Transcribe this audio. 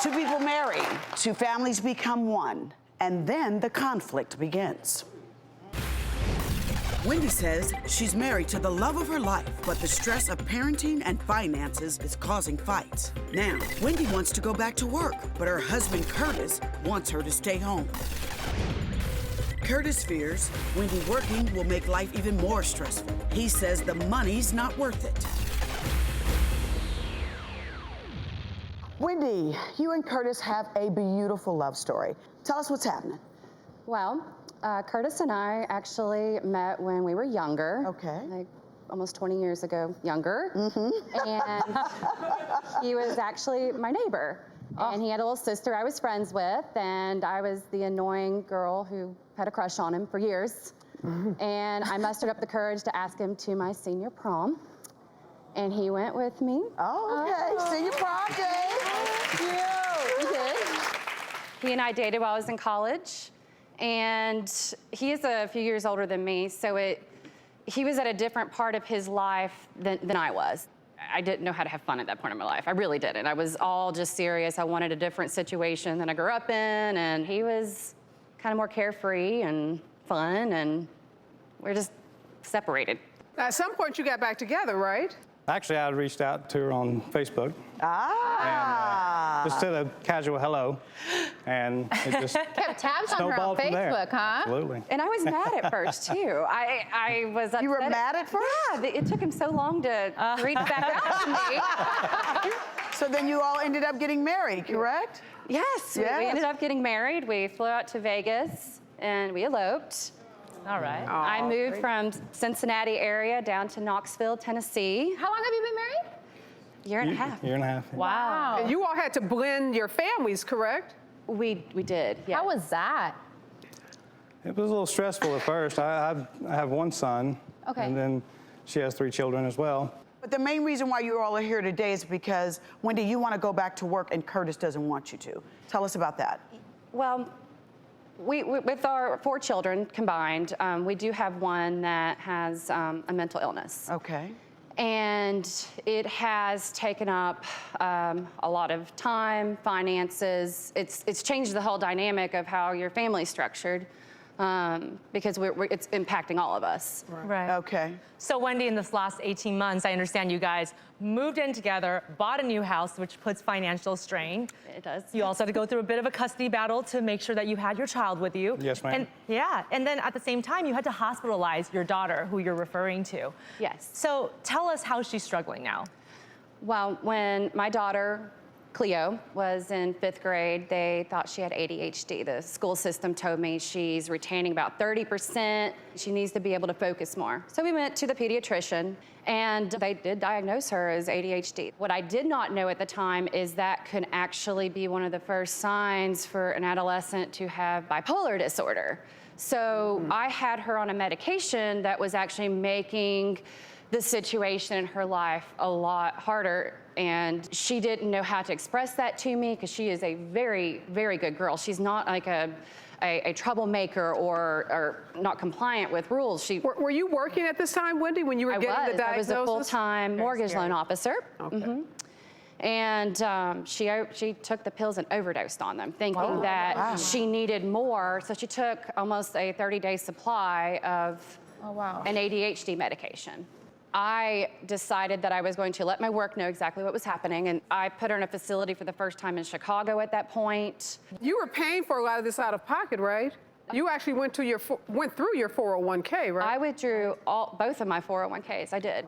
Two people marry, two families become one, and then the conflict begins. Wendy says she's married to the love of her life, but the stress of parenting and finances is causing fights. Now, Wendy wants to go back to work, but her husband, Curtis, wants her to stay home. Curtis fears Wendy working will make life even more stressful. He says the money's not worth it. Wendy, you and Curtis have a beautiful love story. Tell us what's happening. Well, Curtis and I actually met when we were younger. Okay. Like almost 20 years ago, younger. Mm-hmm. And he was actually my neighbor. Oh. And he had a little sister I was friends with, and I was the annoying girl who had a crush on him for years. Mm-hmm. And I mustered up the courage to ask him to my senior prom. And he went with me. Oh, okay. Senior prom day. He did. He and I dated while I was in college. And he is a few years older than me, so he was at a different part of his life than I was. I didn't know how to have fun at that point in my life. I really didn't. I was all just serious. I wanted a different situation than I grew up in, and he was kind of more carefree and fun, and we're just separated. At some point, you got back together, right? Actually, I reached out to her on Facebook. And just said a casual hello, and it just kept tabs on her on Facebook, huh? Absolutely. And I was mad at first, too. I was upset. You were mad at first? Yeah, it took him so long to reach back out to me. So then you all ended up getting married, correct? Yes, we ended up getting married. We flew out to Vegas, and we eloped. All right. I moved from Cincinnati area down to Knoxville, Tennessee. How long have you been married? Year and a half. Year and a half. Yeah. Wow. And you all had to blend your families, correct? We did, yeah. How was that? It was a little stressful at first. I have one son, Okay. and then she has 3 children as well. But the main reason why you all are here today is because, Wendy, you want to go back to work and Curtis doesn't want you to. Tell us about that. Well, we with our 4 children combined, we do have one that has a mental illness. Okay. And it has taken up a lot of time, finances. It's changed the whole dynamic of how your family's structured because it's impacting all of us. Right. Okay. So Wendy, in this last 18 months, I understand you guys moved in together, bought a new house, which puts financial strain. It does. You also had to go through a bit of a custody battle to make sure that you had your child with you. Yes, ma'am. And then at the same time, you had to hospitalize your daughter, who you're referring to. Yes. So tell us how she's struggling now. Well, when my daughter, Cleo, was in 5th grade, they thought she had ADHD. The school system told me she's retaining about 30%. She needs to be able to focus more. So we went to the pediatrician, and they did diagnose her as ADHD. What I did not know at the time is that could actually be one of the first signs for an adolescent to have bipolar disorder. So I had her on a medication that was actually making the situation in her life a lot harder, and she didn't know how to express that to me because she is a very, very good girl. She's not like a troublemaker or not compliant with rules. Were you working at this time, Wendy, when you were getting the diagnosis? I was a full-time mortgage loan officer. Okay. Mm-hmm. And she took the pills and overdosed on them, thinking that she needed more. So she took almost a 30-day supply of an ADHD medication. I decided that I was going to let my work know exactly what was happening, and I put her in a facility for the first time in Chicago at that point. You were paying for a lot of this out of pocket, right? You actually went through your 401k, right? I withdrew both of my 401ks, I did.